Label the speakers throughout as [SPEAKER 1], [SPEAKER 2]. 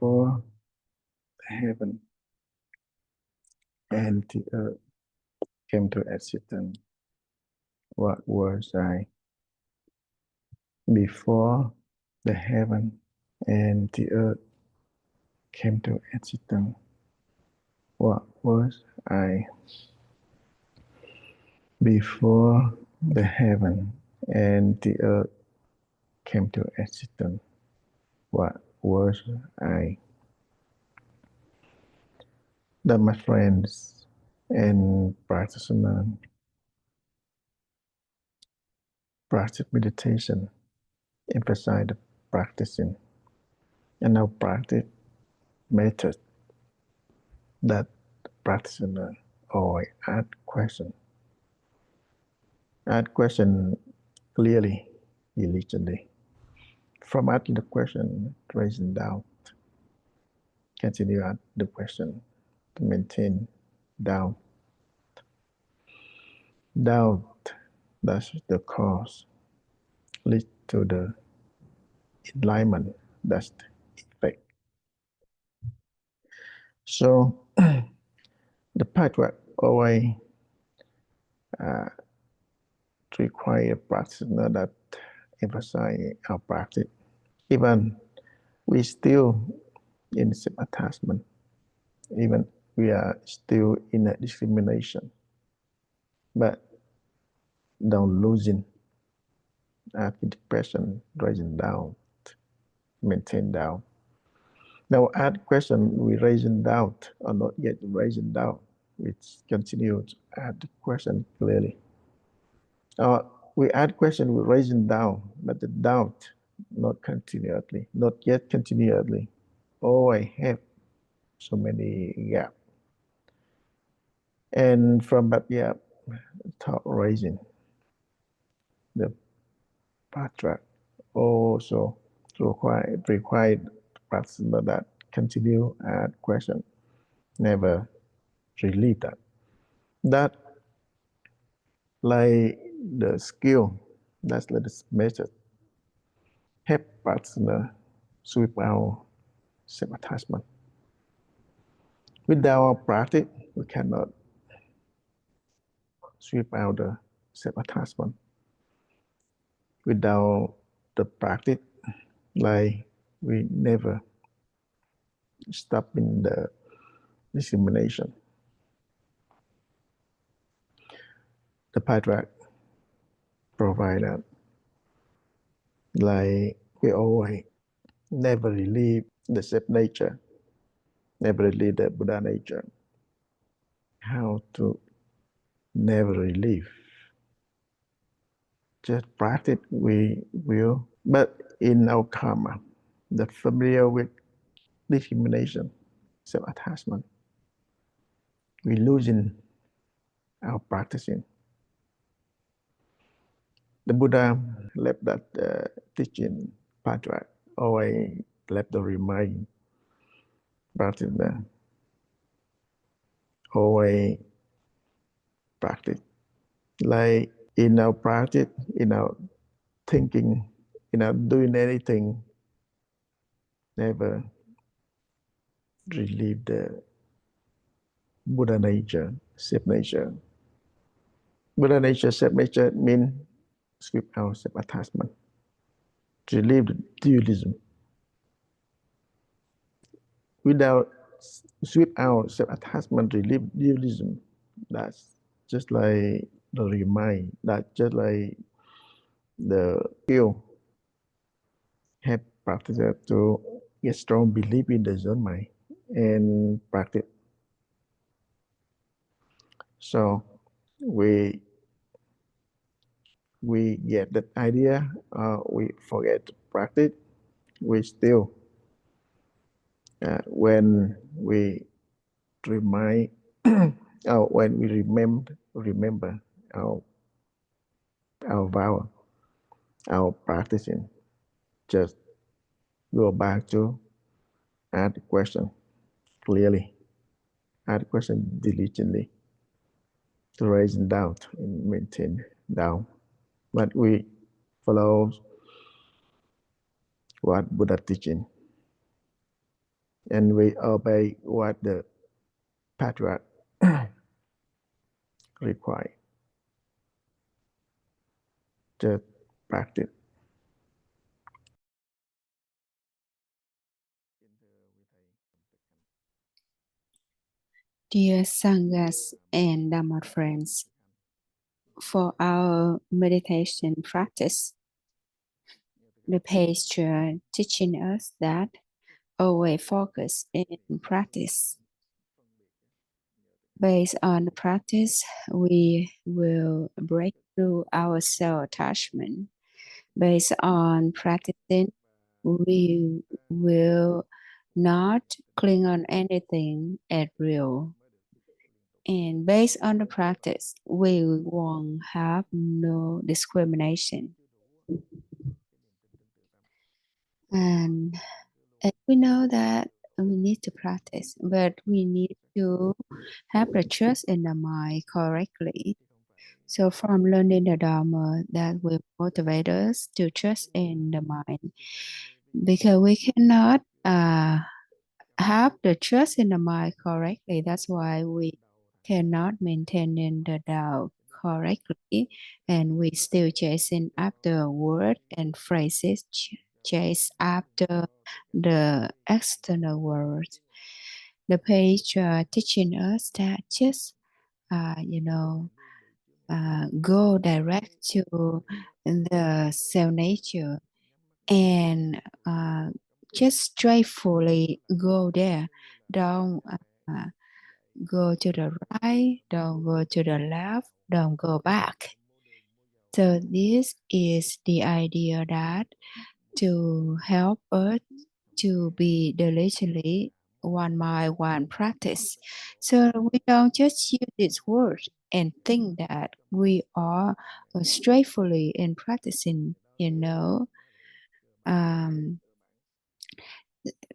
[SPEAKER 1] before heaven and the earth came to existence, what was I? Before the heaven and the earth came to existence, what was I? Before the heaven and the earth came to existence, what was I? That, my friends and practitioners, practice meditation, emphasize the practicing, and now practice method that the practitioner always ask question. Ask question clearly, diligently. From asking the question, raising doubt, continue at the question to maintain doubt. Doubt, that's the cause, leads to the enlightenment, that's the effect. So, the pathway always require a practitioner that emphasize our practice. Even we still in self-attachment, even we are still in a discrimination, but don't losing after depression, rising down, maintain down. Now add question, we raising doubt or not yet raising doubt, we continue to add the question clearly. We add question, we raising down, but the doubt not continuously, not yet continuously. Oh, I have so many gaps. And from that gap, thought raising, the path also required practitioner that continue add question, never relieve that. That like the skill, that's like the method, help practitioner sweep out self-attachment. Without our practice, we cannot sweep out the self-attachment. Without the practice, like we never stop in the discrimination. The patriarch provide that, like we always never relieve the self nature, never relieve the Buddha nature. How to never relieve? Just practice, we will. But in our karma, the familiar with discrimination, self-attachment, we losing our practicing. The Buddha left that teaching patriarch, always left the remind practitioner, always practice. Like in our practice, in our thinking, in our doing anything, never relieve the Buddha nature, self nature. Buddha nature, self nature means sweep out self-attachment, relieve the dualism. Without sweep out self-attachment, relieve dualism, that's just like the remind, that's just like the skill help practitioner to get strong belief in the zone mind and practice. So we get that idea, we forget to practice, we still, when we remind, when we remember our vow, our practicing, just go back to ask the question clearly, ask the question diligently, to raise doubt and maintain doubt. But we follow what Buddha teaching. and we obey what the patriarch require. Just practice.
[SPEAKER 2] Dear Sanghas and Dharma friends, for our meditation practice, the page teaching us that always focus in practice. Based on the practice, we will break through our self-attachment. Based on practicing, we will not cling on anything at real. And based on the practice, we won't have no discrimination. And we know that we need to practice, but we need to have the trust in the mind correctly. So from learning the Dharma, that will motivate us to trust in the mind, because we cannot have the trust in the mind correctly. That's why we cannot maintain in the doubt correctly, and we still chasing after word and phrases, chase after the external world. The page teaching us that just go direct to the self nature and just straightforwardly go there. Don't go to the right, don't go to the left, don't go back. So this is the idea that to help us to be diligently one mind, one practice. So we don't just use this word and think that we are straightforwardly in practicing,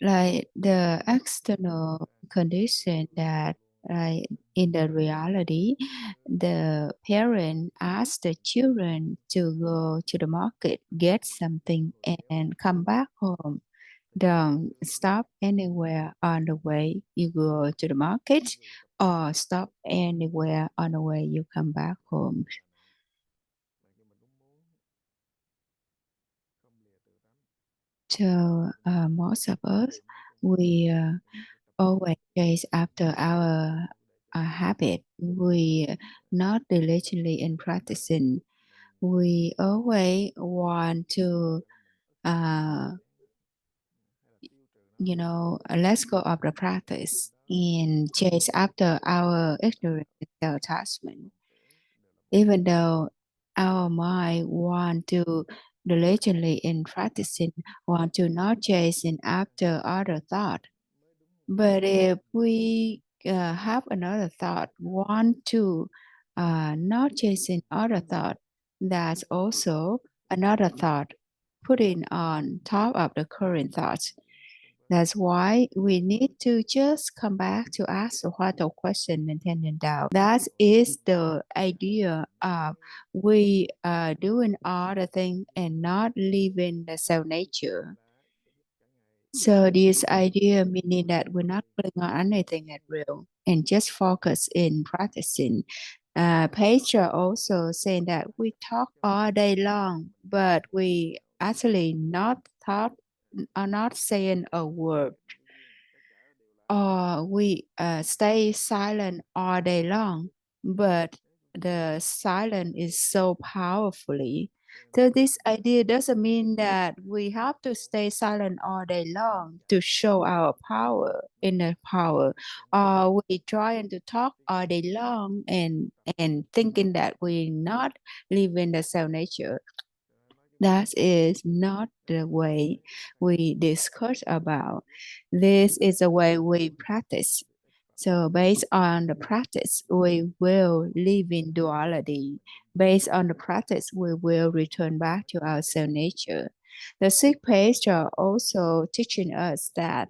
[SPEAKER 2] like the external condition that in the reality, the parent asks the children to go to the market, get something, and come back home. Don't stop anywhere on the way you go to the market, or stop anywhere on the way you come back home. So most of us, we always chase after our habit. We not diligently in practicing. We always want to, let's go of the practice and chase after our ignorance and self-attachment. Even though our mind want to diligently in practicing, want to not chasing after other thought. But if we have another thought, want to not chasing other thought, that's also another thought putting on top of the current thoughts. That's why we need to just come back to ask the what of question, maintain and doubt. That is the idea of we doing all the things and not living the self nature. So this idea meaning that we're not putting on anything at real and just focus in practicing. Petra also saying that we talk all day long, but we actually not thought are not saying a word. Or we stay silent all day long, but the silence is so powerfully. So this idea doesn't mean that we have to stay silent all day long to show our power, inner power, or we trying to talk all day long and thinking that we're not living the self nature. That is not the way we discuss about. This is the way we practice. So based on the practice, we will live in duality. Based on the practice, we will return back to our self nature. The sixth page are also teaching us that,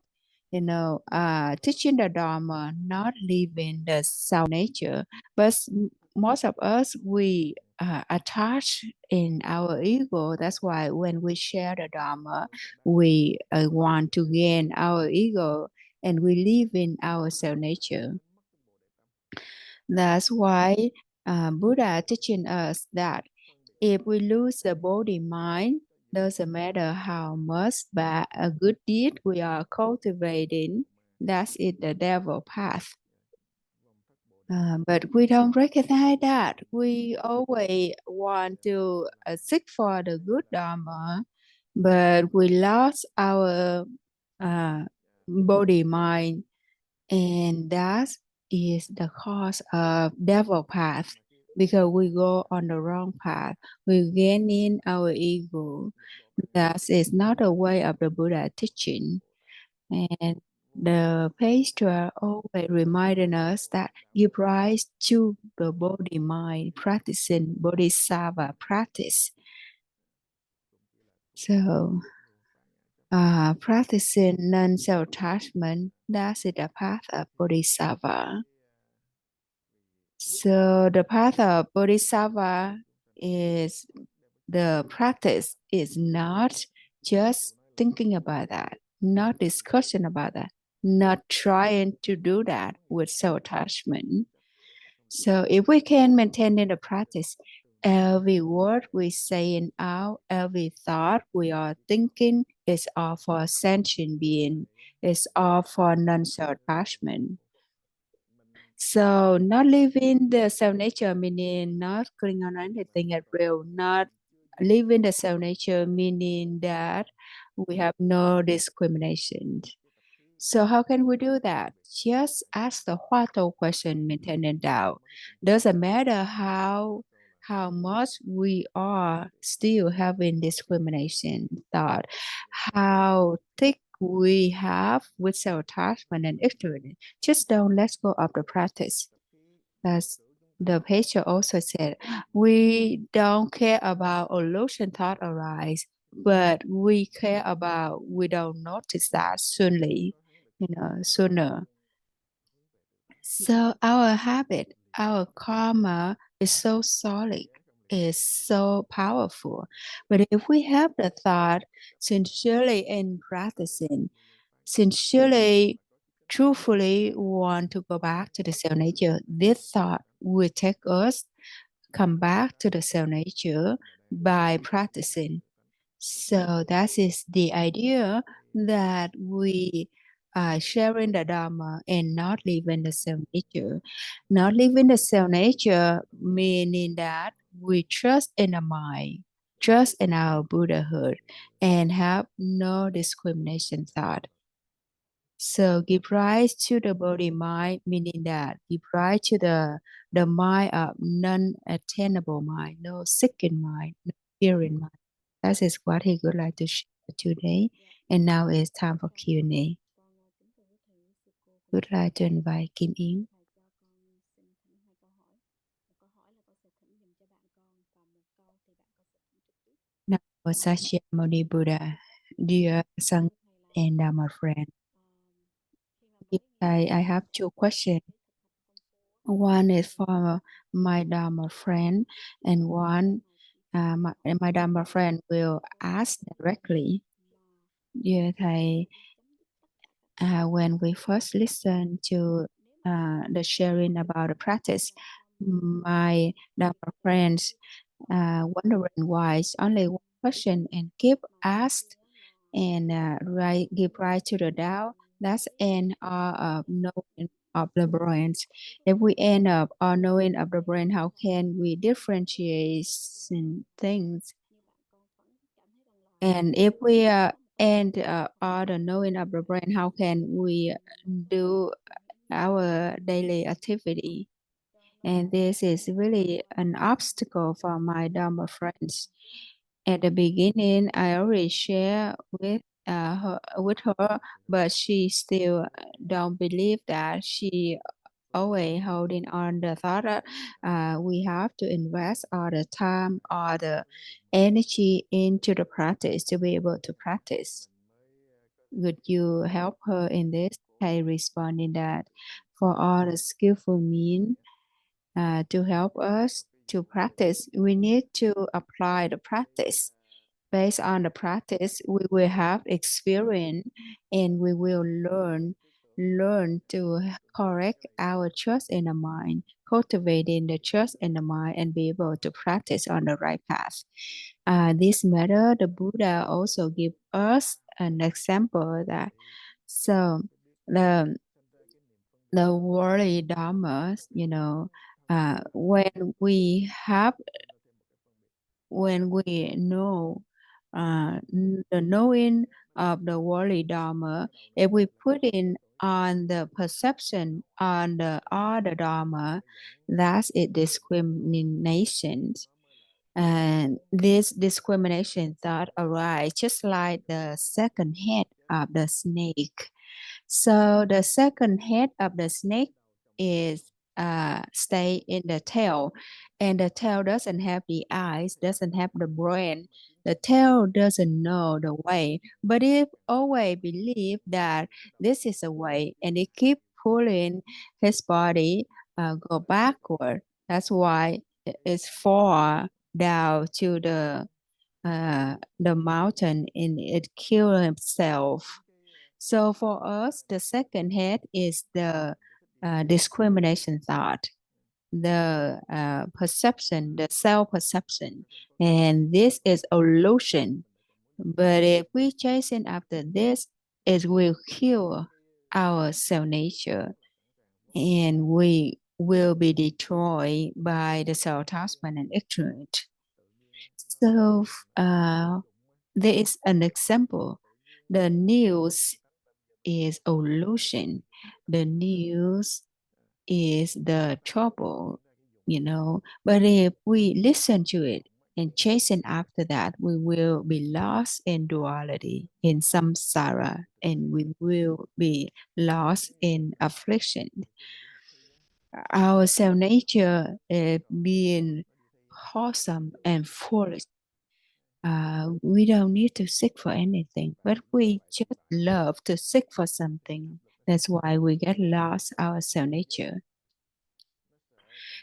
[SPEAKER 2] teaching the Dharma, not living the self nature, but most of us, we attach in our ego. That's why when we share the Dharma, we want to gain our ego and we live in our self nature. That's why Buddha teaching us that if we lose the body mind, doesn't matter how much bad a good deed we are cultivating, that's it, the devil path. But we don't recognize that. We always want to seek for the good Dharma, but we lost our body mind, and that is the cause of devil path, because we go on the wrong path. We gain in our ego. That is not the way of the Buddha teaching. And the pastor always reminding us that give rise to the body mind, practicing bodhisattva practice. So practicing non-self-attachment, that's the path of bodhisattva. So the path of bodhisattva is the practice is not just thinking about that, not discussion about that, not trying to do that with self-attachment. So if we can maintain in the practice, every word we say out, every thought we are thinking is all for sentient being, is all for non-self-attachment. So not living the self-nature meaning not clinging on anything at real, not living the self-nature meaning that we have no discrimination. So how can we do that? Just ask the what question, maintaining doubt. Doesn't matter how much we are still having discrimination thought, how thick we have with self-attachment and ignorance. Just don't let go of the practice. As the patient also said, we don't care about illusion thought arise, but we care about we don't notice that sooner. So our habit, our karma is so solid, is so powerful. But if we have the thought sincerely in practicing, sincerely, truthfully want to go back to the self nature, this thought will take us come back to the self nature by practicing. So that is the idea that we are sharing the Dharma and not living the self nature. Not living the self nature meaning that we trust in the mind, trust in our Buddhahood, and have no discrimination thought. So give rise to the body mind, meaning that give rise to the mind of non-attainable mind, no seeking mind, no fearing mind. That is what he would like to share today. And now it's time for Q&A. Would like to invite Kim Yến. Now, Sakyamuni Buddha, dear Sang and Dharma friend. I have two questions. One is for my Dharma friend, and one my Dharma friend will ask directly. Dear thầy, when we first listened to the sharing about the practice, my Dharma friends wondering why it's only one question and keep asked and give rise to the doubt. That's end of knowing of the brains. If we end up all knowing of the brain, how can we differentiate things? And if we end all the knowing of the brain, how can we do our daily activity? And this is really an obstacle for my Dharma friends. At the beginning, I already share with her, but she still don't believe that. She always holding on the thought that we have to invest all the time or the energy into the practice to be able to practice. Would you help her in this? I respond in that for all the skillful means to help us to practice, we need to apply the practice. Based on the practice, we will have experience and we will learn learn to correct our trust in the mind, cultivating the trust in the mind, and be able to practice on the right path. This matter, the Buddha also give us an example that so the worldly dharmas, when we know the knowing of the worldly dharma, if we put in on the perception on the other dharma, that's it discrimination. And this discrimination thought arise just like the second head of the snake. So the second head of the snake is stay in the tail, and the tail doesn't have the eyes, doesn't have the brain. The tail doesn't know the way, but it always believe that this is a way, and it keep pulling his body go backward. That's why it's fall down to the mountain and it kill himself. So for us, the second head is the discrimination thought, the perception, the self-perception, and this is illusion. But if we chasing after this, it will kill our self-nature, and we will be destroyed by the self-attachment and ignorance. So there is an example. The news is illusion. The news is the trouble, But if we listen to it and chasing after that, we will be lost in duality, in samsara, and we will be lost in affliction. Our self nature is being wholesome and foolish. We don't need to seek for anything, but we just love to seek for something. That's why we get lost our self nature.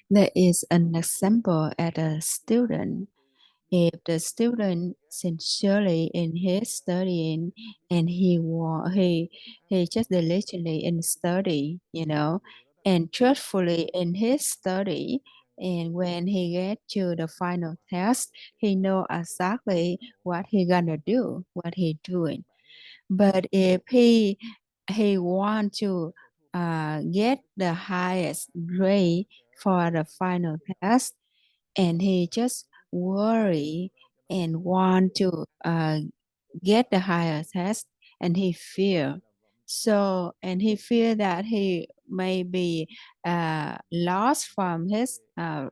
[SPEAKER 2] There is an example at a student. If the student sincerely in his studying and he just diligently in study, and truthfully in his study, and when he get to the final test, he know exactly what he gonna do, what he doing. But if he want to get the highest grade for the final test, and he just worry and want to get the higher test, and he fear. So, and he fear that he may be lost from his uh,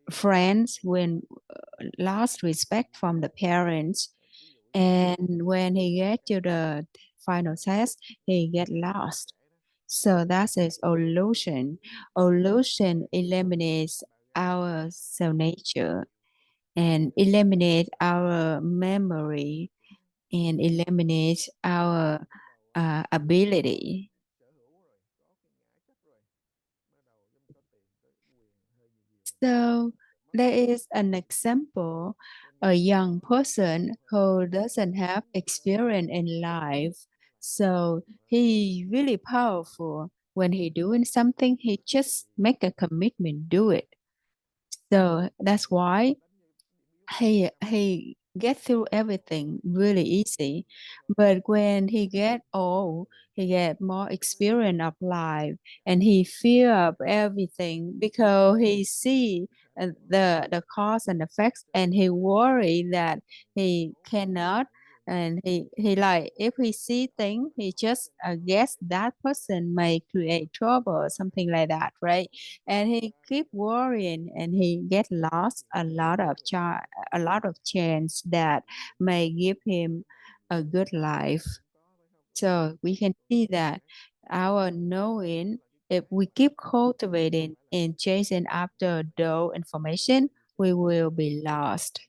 [SPEAKER 2] friends, when lost respect from the parents, and when he get to the final test, he get lost. So that is illusion. Illusion eliminates our self nature and eliminate our memory and eliminate our ability. So there is an example, a young person who doesn't have experience in life. So he really powerful. When he doing something, he just make a commitment, do it. So that's why he get through everything really easy. But when he get old, he get more experience of life, and he fear of everything because he see the cause and effects, and he worry that he cannot. And he like, if he see things, he just guess that person may create trouble or something like that, right? And he keep worrying, and he get lost a lot of chance that may give him a good life. So we can see that our knowing, if we keep cultivating and chasing after those information, we will be lost.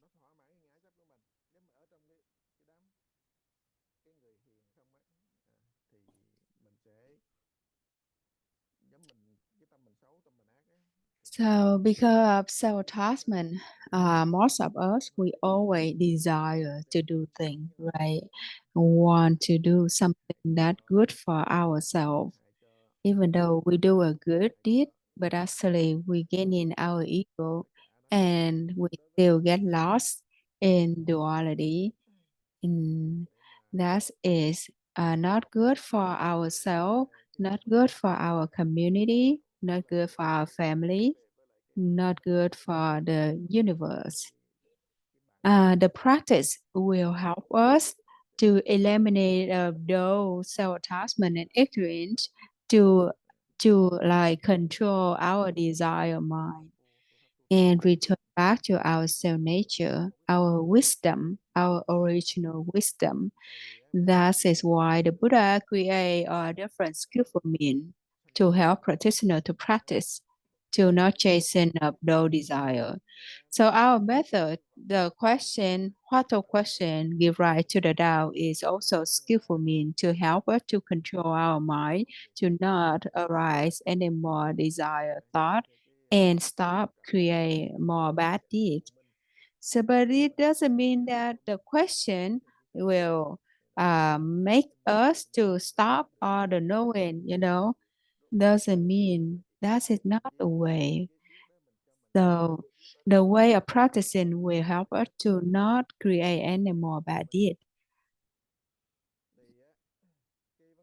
[SPEAKER 2] So because of self-attachment, most of us, we always desire to do things, right? Want to do something that good for ourselves, even though we do a good deed, but actually we gain in our ego and we still get lost in duality. And that is not good for ourselves, not good for our community, not good for our family, not good for the universe. The practice will help us to eliminate those self-attachment and ignorance to like control our desire mind and return back to our self nature, our wisdom, our original wisdom. That is why the Buddha created a different skillful means to help practitioner to practice, to not chasing up no desire. So our method, the question, what the question give rise to the Tao is also skillful means to help us to control our mind, to not arise any more desire thought and stop create more bad deeds. So, but it doesn't mean that the question will make us to stop all the knowing, doesn't mean that is not the way. So the way of practicing will help us to not create any more bad deed.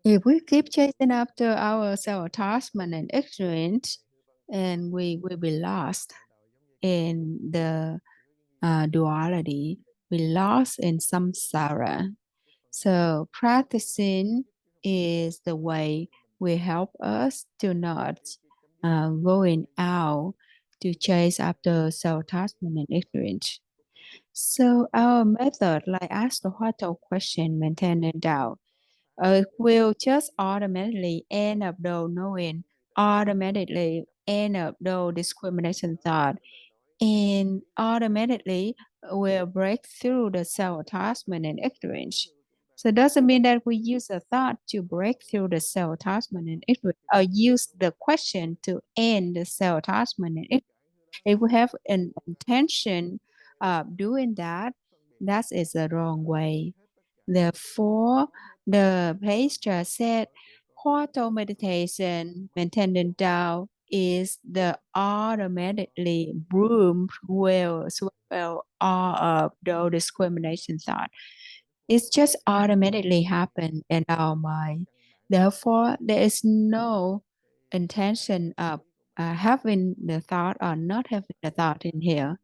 [SPEAKER 2] If we keep chasing after our self-attachment and ignorance, and we will be lost in the duality, we lost in samsara. So practicing is the way will help us to not going out to chase after self-attachment and ignorance. So our method, like ask the what question, maintain and doubt, will just automatically end up though knowing, automatically end up though discrimination thought, and automatically will break through the self-attachment and ignorance. So it doesn't mean that we use a thought to break through the self-attachment and ignorance, or use the question to end the self-attachment and ignorance. If we have an intention of doing that, that is the wrong way. Therefore, the page just said, Portal meditation, maintaining Tao, is the automatically broom will swallow all of the discrimination thought. It's just automatically happen in our mind. Therefore, there is no intention of having the thought or not having the thought in here.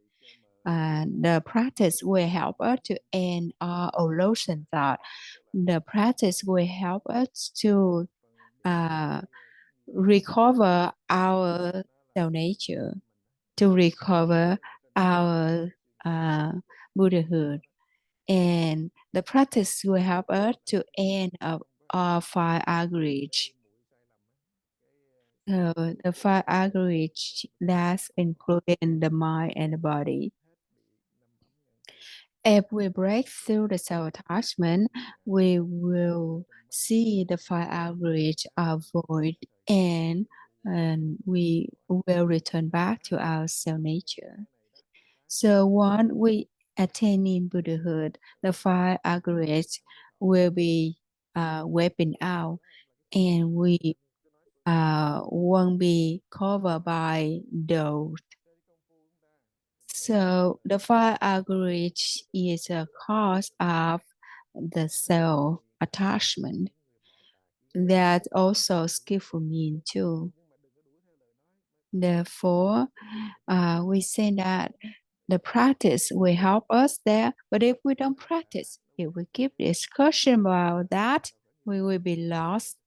[SPEAKER 2] The practice will help us to end our illusion thought. The practice will help us to uh, recover our self nature, to recover our Buddhahood. And the practice will help us to end up our five aggregates. So the five aggregates that's including the mind and the body. If we break through the self-attachment, we will see the five aggregates are void, and we will return back to our self-nature. So once we attain in Buddhahood, the five aggregates will be wiping out, and we won't be covered by those. So the five aggregates is a cause of the self attachment. That also skillful mean too. Therefore, we say that the practice will help us there. But if we don't practice, if we keep discussion about that, we will be lost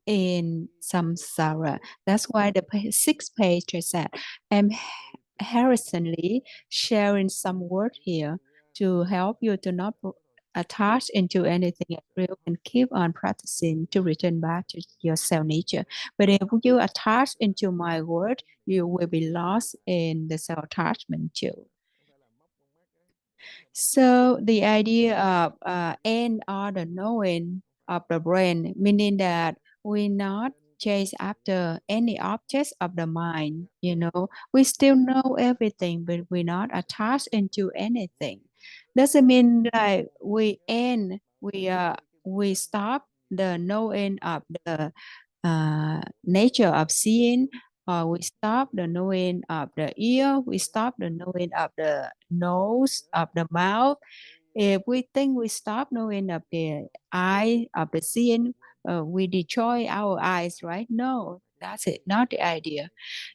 [SPEAKER 2] in samsara. That's why the sixth page is that I'm Harrison sharing some word here to help you to not attach into anything real and keep on practicing to return back to your self nature. But if you attach into my word, you will be lost in the self attachment too. So the idea of end all the knowing of the brain, meaning that we not chase after any objects of the mind. We still know everything, but we're not attached into anything. Doesn't mean like we stop the knowing of the nature of seeing, or we stop the knowing of the ear, we stop the knowing of the nose, of the mouth. If we think we stop knowing of the eye, of the seeing, we destroy our eyes, right? No, that's it, not the idea.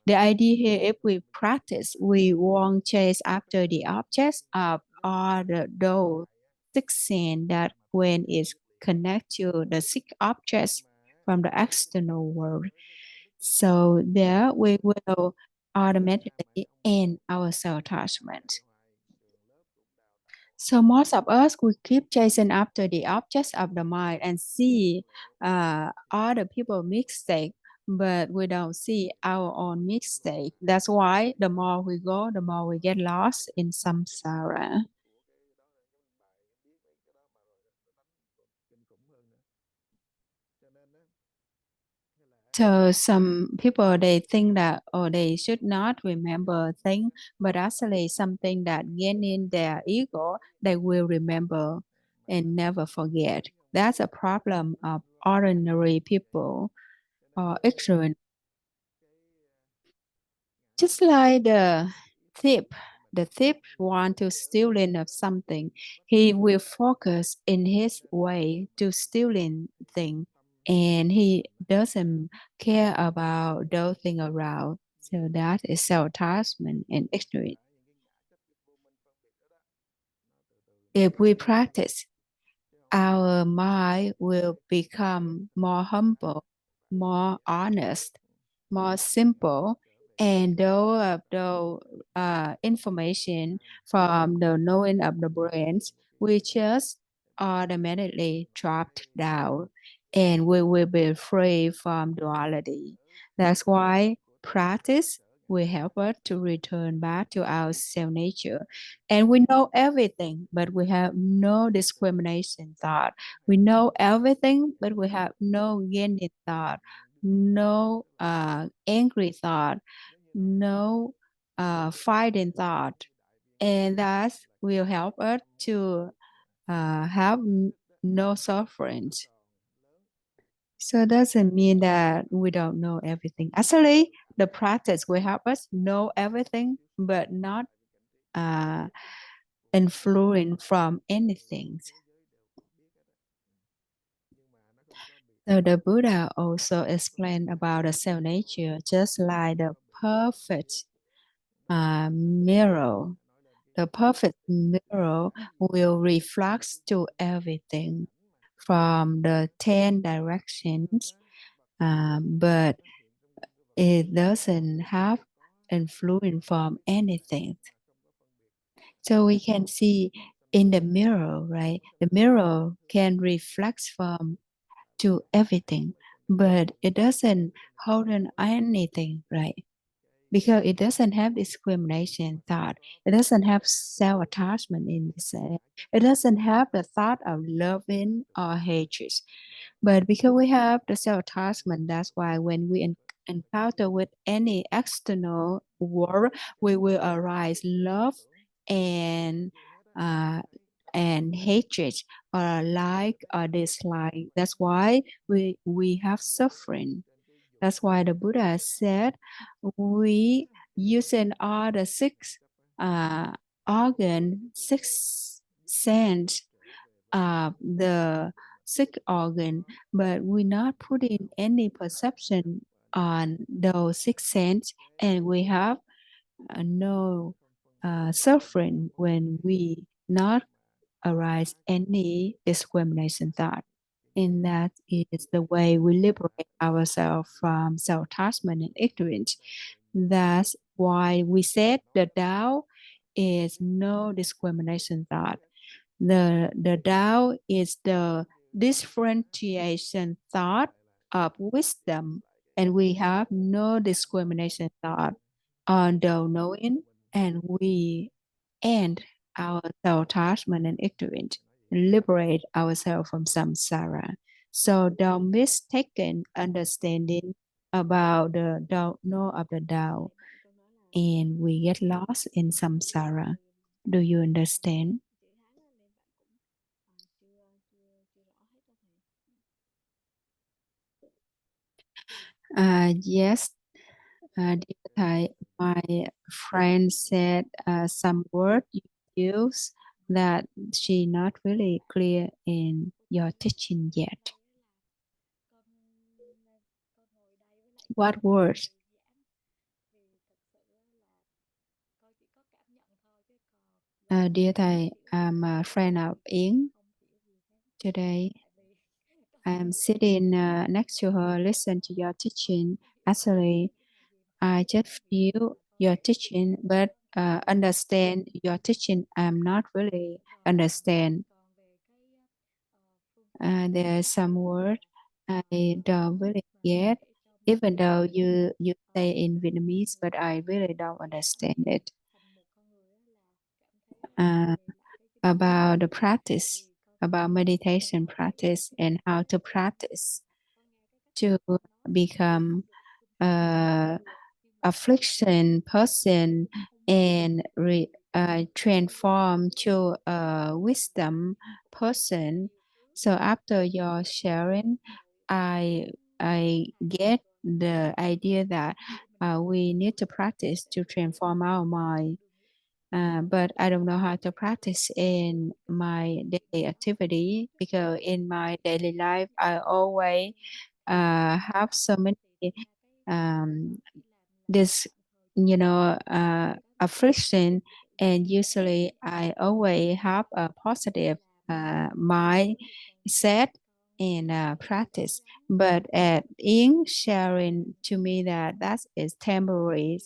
[SPEAKER 2] The idea here, if we practice, we won't chase after the objects of all those six sense that when it's connect to the six objects from the external world. So there we will automatically end our self-attachment. So most of us we keep chasing after the objects of the mind and see other people mistake, but we don't see our own mistake. That's why the more we go, the more we get lost in samsara. So some people they think that they should not remember things, but actually something that get in their ego they will remember and never forget. That's a problem of ordinary people or ignorant. Just like the thief want to steal in of something, he will focus in his way to stealing thing, and he doesn't care about those things around. So that is self-attachment and ignorance. If we practice, our mind will become more humble, more honest, more simple, and though information from the knowing of the brains we just automatically dropped down, and we will be free from duality. That's why practice will help us to return back to our self nature. And we know everything, but we have no discrimination thought. We know everything, but we have no guilty thought, no angry thought, no fighting thought. And that will help us to have no suffering. So it doesn't mean that we don't know everything. Actually, the practice will help us know everything, but not uh, influenced from anything. So the Buddha also explained about the self nature, just like the perfect mirror. The perfect mirror will reflect to everything from the 10 directions, but it doesn't have influence from anything. So we can see in the mirror, right? The mirror can reflect from to everything, but it doesn't hold on anything, right? Because it doesn't have discrimination thought. It doesn't have self-attachment in this. It doesn't have the thought of loving or hatred. But because we have the self-attachment, that's why when we encounter with any external world, we will arise love and uh, and hatred or like or dislike. That's why we have suffering. That's why the Buddha said we using all the six organ, six sense of the six organ, but we're not putting any perception on those six sense, and we have no suffering when we not arise any discrimination thought. And that is the way we liberate ourselves from self-attachment and ignorance. That's why we said the Tao is no discrimination thought. The Tao is the differentiation thought of wisdom, and we have no discrimination thought on the knowing, and we end our self-attachment and ignorance, and liberate ourselves from samsara. So don't mistaken understanding about the know of the Tao, and we get lost in samsara. Do you understand? Yes, dear Thầy, my friend said some word you use that she not really clear in your teaching yet. What words? Dear Thầy, I'm a friend of Yến. Today, I'm sitting next to her, listen to your teaching. Actually, I just feel your teaching, but understand your teaching. I'm not really understand. There are some words I don't really get, even though you say in Vietnamese, but I really don't understand it. About the practice, about meditation practice and how to practice to become affliction person and transform to a wisdom person. So after your sharing, I get the idea that we need to practice to transform our mind. But I don't know how to practice in my daily activity, because in my daily life I always have so many um, this affliction, and usually I always have a positive mindset and practice. But at in sharing to me that is temporary,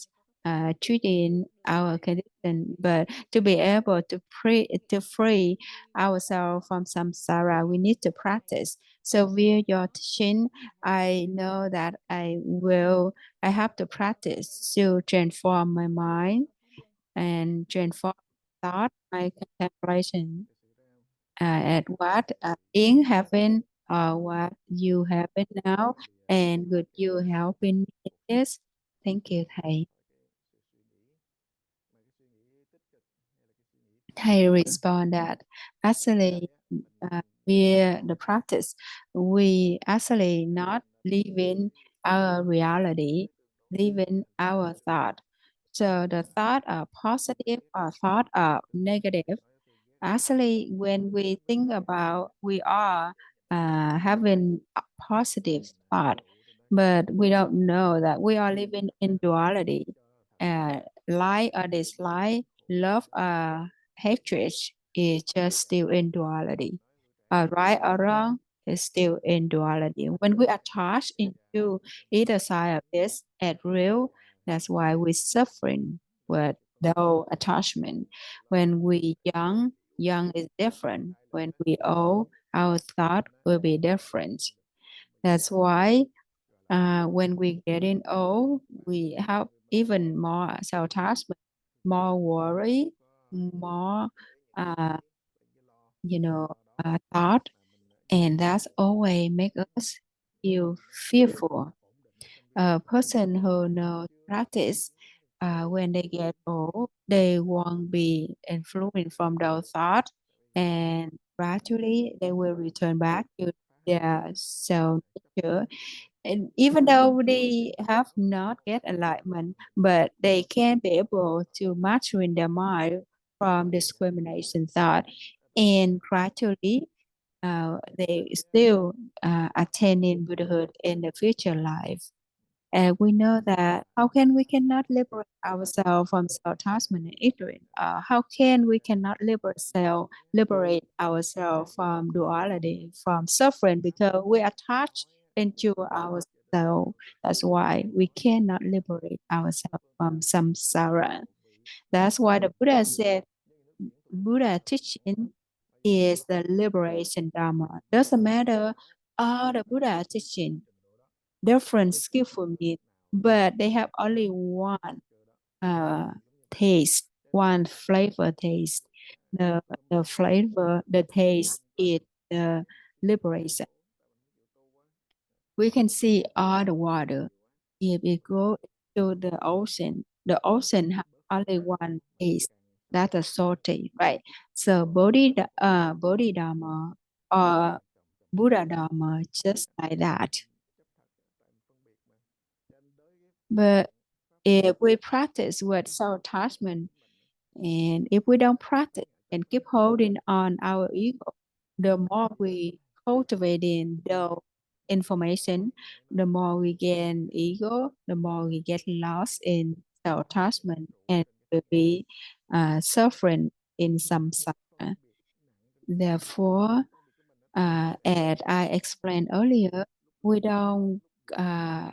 [SPEAKER 2] treating our condition, but to be able to free ourselves from samsara, we need to practice. So via your teaching, I know that I have to practice to transform my mind and transform thought, my contemplation at what in heaven or what you have it now, and could you help in this? Thank you, Thầy. Thầy respond that actually via the practice, we actually not living our reality, living our thought. So the thought are positive or thought are negative. Actually, when we think about, we are having a positive thought, but we don't know that we are living in duality. Like or dislike, love or hatred is just still in duality. Right or wrong is still in duality. When we attach into either side of this at real, that's why we're suffering with no attachment. When we young is different. When we old, our thought will be different. That's why when we getting old, we have even more self-attachment, more worry, more uh, you know thought, and that's always make us feel fearful. A person who knows practice, when they get old, they won't be influenced from those thoughts, and gradually they will return back to their self nature. And even though they have not get enlightenment, but they can be able to master in their mind from discrimination thought, and gradually they still attaining Buddhahood in the future life. And we know that how can we cannot liberate ourselves from self-attachment and ignorance? How can we cannot liberate ourselves from duality, from suffering, because we attach into ourselves. That's why we cannot liberate ourselves from samsara. That's why the Buddha said, Buddha teaching is the liberation Dharma. Doesn't matter all the Buddha teaching, different skillful means, but they have only one uh, taste, one flavor taste. The flavor, the taste is the liberation. we can see all the water. If it goes to the ocean has only one taste, that's a salty, right? So Bodhi Dharma or Buddha Dharma just like that. But if we practice with self-attachment, and if we don't practice and keep holding on our ego, the more we cultivate in the information, the more we gain ego, the more we get lost in self-attachment and will be suffering in some samsara. Therefore, as I explained earlier, we don't uh,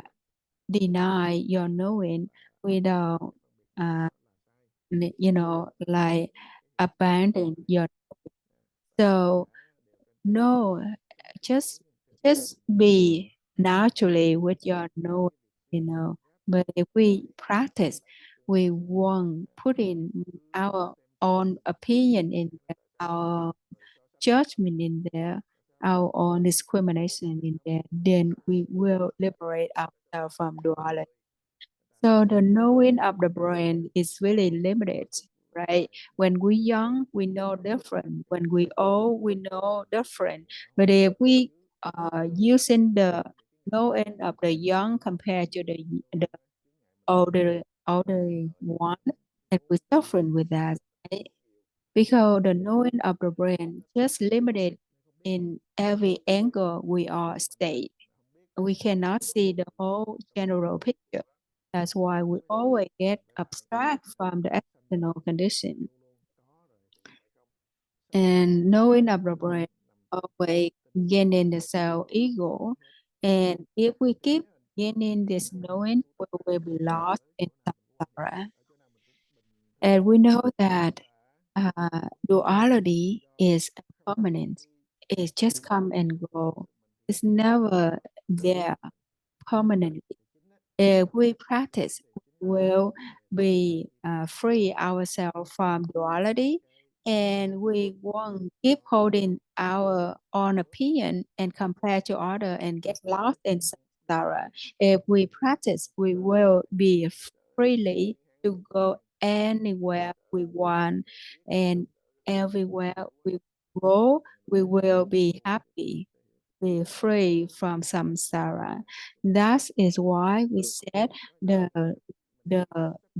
[SPEAKER 2] deny your knowing, we don't like abandon your. So no, just be naturally with your knowing. But if we practice, we won't put in our own opinion in there, our judgment in there, our own discrimination in there. Then we will liberate ourselves from duality. So the knowing of the brain is really limited, right? When we young, we know different. When we old, we know different. But if we using the knowing of the young compared to the older one, and we suffering with that, right? Because the knowing of the brain just limited in every angle we are state. We cannot see the whole general picture. That's why we always get abstract from the external condition. And knowing of the brain always gaining the self ego. And if we keep gaining this knowing, we will be lost in samsara. And we know that duality is permanent. It just come and go. It's never there permanently. If we practice, we will be free ourselves from duality, and we won't keep holding our own opinion and compare to other and get lost in samsara. If we practice, we will be freely to go anywhere we want, and everywhere we go, we will be happy, be free from samsara. That is why we said the the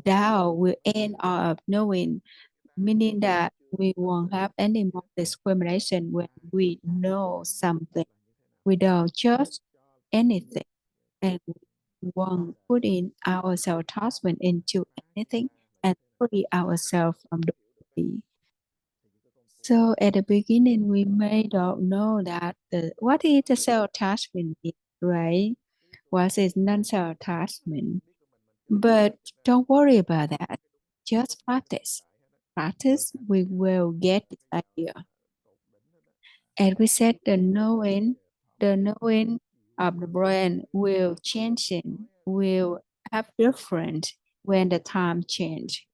[SPEAKER 2] Tao will end up knowing, meaning that we won't have any more discrimination when we know something. We don't judge anything, and we won't put in our self-attachment into anything and free ourselves from duality. So at the beginning, we may not know that what is the self-attachment, right? What is non-self-attachment? But don't worry about that. Just practice. Practice, we will get this idea. And we said the knowing of the brain will changing, will have different when the time change.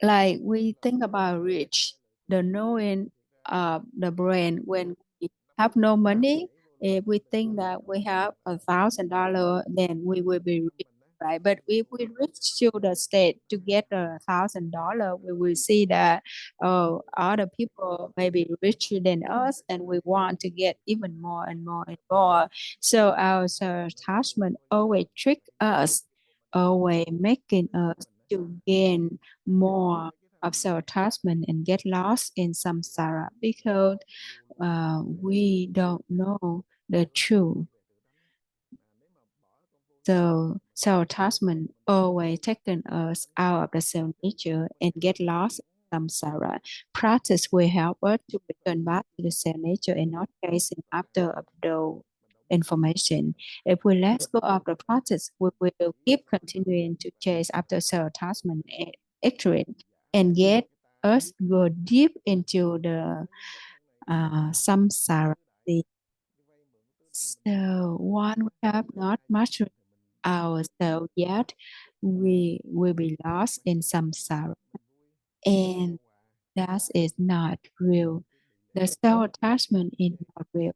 [SPEAKER 2] Like we think about rich, the knowing of the brain when we have no money, if we think that we have $1,000, then we will be rich, right? But if we reach to the state to get $1,000, we will see that other people may be richer than us, and we want to get even more and more and more. So our attachment always trick us, always making us to gain more of self-attachment and get lost in samsara because we don't know the truth. So self-attachment always taking us out of the self nature and get lost in samsara. Practice will help us to return back to the self nature and not chasing after the information. If we let go of the practice, we will keep continuing to chase after self-attachment and ignorance and get us go deep into the samsara. So one we have not much ourselves yet, we will be lost in samsara. And that is not real. The self-attachment is not real.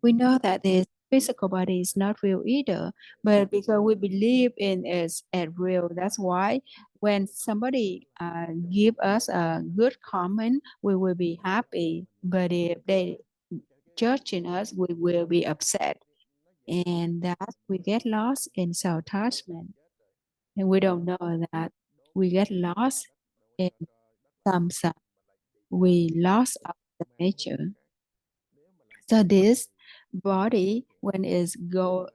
[SPEAKER 2] We know that this physical body is not real either, but because we believe in it as real, that's why when somebody give us a good comment, we will be happy. But if they judging us, we will be upset, and that we get lost in self-attachment, and we don't know that we get lost in some we lost our nature. So this body, when it grow,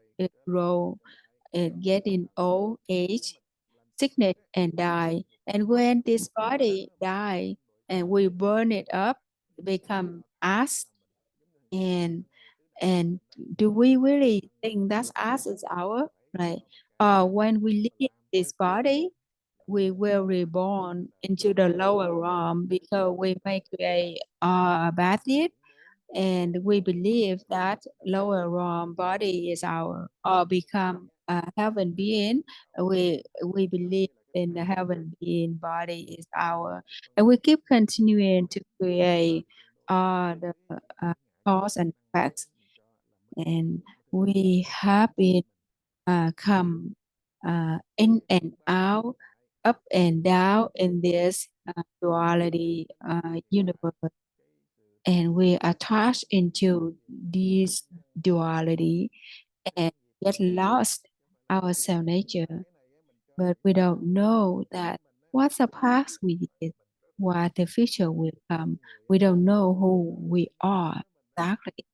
[SPEAKER 2] it getting old age, sickness and die. And when this body die and we burn it up, become ash. And do we really think that ash is our, right? When we leave this body, we will reborn into the lower realm because we may create a bad deed, and we believe that lower realm body is our, or become a heaven being. We believe in the heaven being body is our, and we keep continuing to create the cause and effects, and we have been come in and out, up and down in this duality universe, and we attach into this duality and get lost our self nature. But we don't know that what's the past we did, what the future will come. We don't know who we are exactly,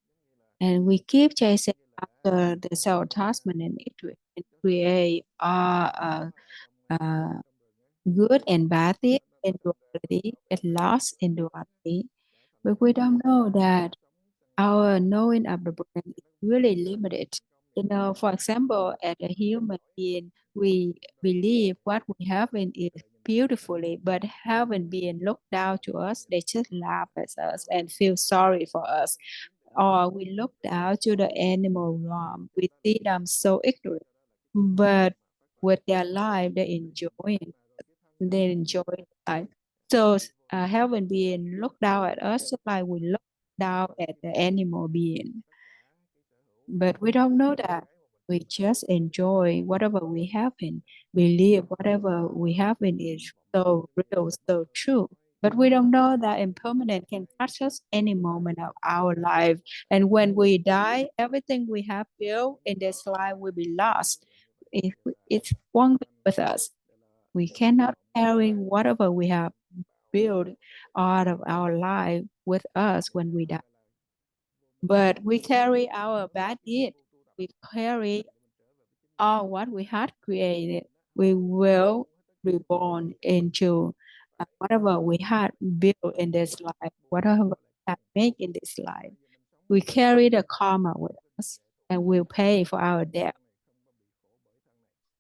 [SPEAKER 2] and we keep chasing after the self attachment and it create good and bad things in duality, get lost in duality. But we don't know that our knowing of the brain is really limited. For example, as a human being, we believe what we have in is beautifully, but haven't been looked down to us. They just laugh at us and feel sorry for us. Or we look down to the animal realm. We see them so ignorant, but with their life, they enjoy life. So haven't been looked down at us just like we look down at the animal being. But we don't know that. We just enjoy whatever we have in, believe whatever we have in is so real, so true. But we don't know that impermanent can touch us any moment of our life. And when we die, everything we have built in this life will be lost. It won't be with us. We cannot carry whatever we have built out of our life with us when we die. But we carry our bad deed. We carry all what we had created. We will reborn into whatever we had built in this life, whatever we have made in this life. We carry the karma with us and will pay for our debt.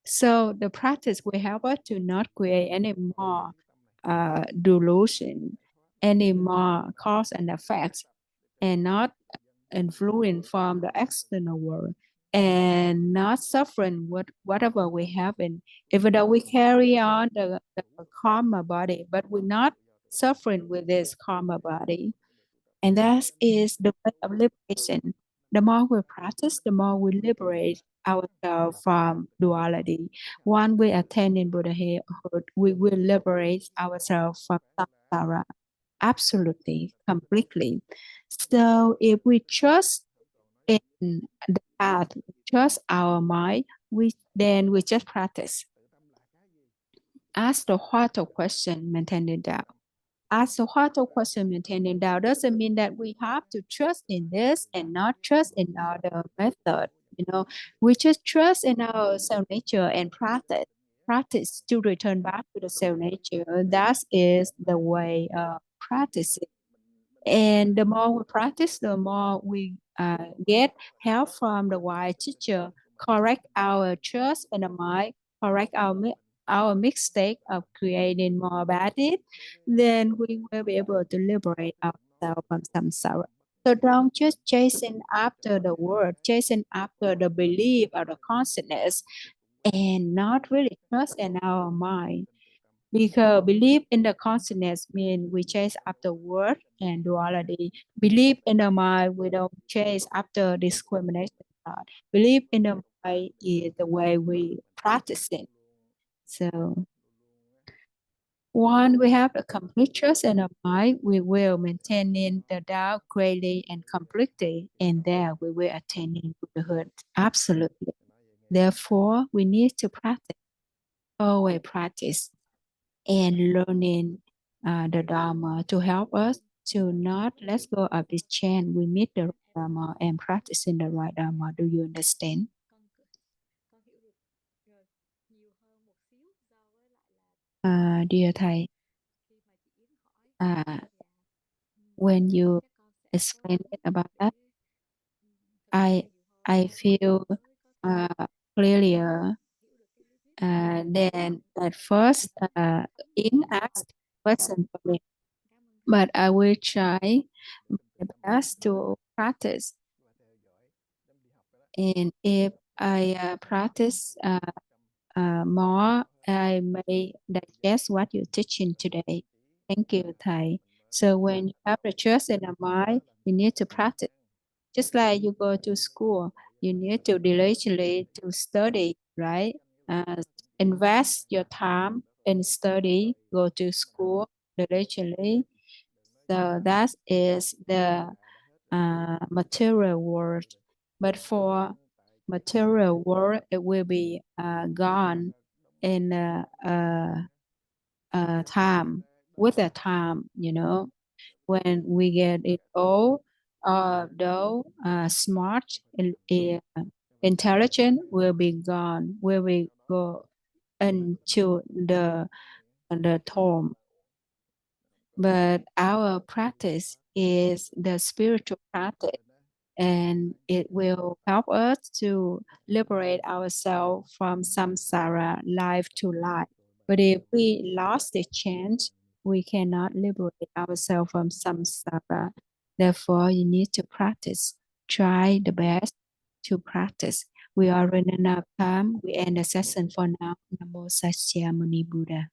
[SPEAKER 2] So the practice will help us to not create any more delusion, any more cause and effects, and not influence from the external world, and not suffering with whatever we have in. Even though we carry on the karma body, but we're not suffering with this karma body. And that is the way of liberation. The more we practice, the more we liberate ourselves from duality. Once we attain in Buddhahood, we will liberate ourselves from samsara, absolutely, completely. So if we trust in the path, trust our mind, then we just practice. Ask the heart of question, maintaining doubt. Ask the heart of question, maintaining doubt doesn't mean that we have to trust in this and not trust in other method. We just trust in our self nature and practice to return back to the self nature. That is the way of practicing. And the more we practice, the more we get help from the wise teacher, correct our trust in the mind, correct our mistake of creating more bad deeds, then we will be able to liberate ourselves from samsara. So don't just chasing after the word, chasing after the belief or the consciousness, and not really trust in our mind. Because belief in the consciousness means we chase after word and duality. Belief in the mind, we don't chase after discrimination. Belief in the mind is the way we practice it. So once we have a complete trust in the mind, we will maintain in the doubt greatly and completely, and there we will attain in Buddhahood absolutely. Therefore, we need to practice, always practice, and learning the Dharma to help us to not let go of this chain. We meet the Dharma and practicing the right Dharma. Do you understand? Dear thầy, when you explain it about that, I feel clearer than at first. Yến asked question for me, but I will try my best to practice. And if I practice more, I may digest what you're teaching today. Thank you, thầy. So when you have the trust in the mind, you need to practice. Just like you go to school, you need to diligently to study, right? Invest your time in study, go to school diligently. So that is the material world. But for material world, it will be gone in time, with the time, you know. When we get it old, though smart and intelligent will be gone, will we go into the tomb. But our practice is the spiritual practice, and it will help us to liberate ourselves from samsara, life to life. But if we lost the chance, we cannot liberate ourselves from samsara. Therefore, you need to practice. Try the best to practice. We are running out of time. We end the session for now. Namo Sakyamuni Buddha.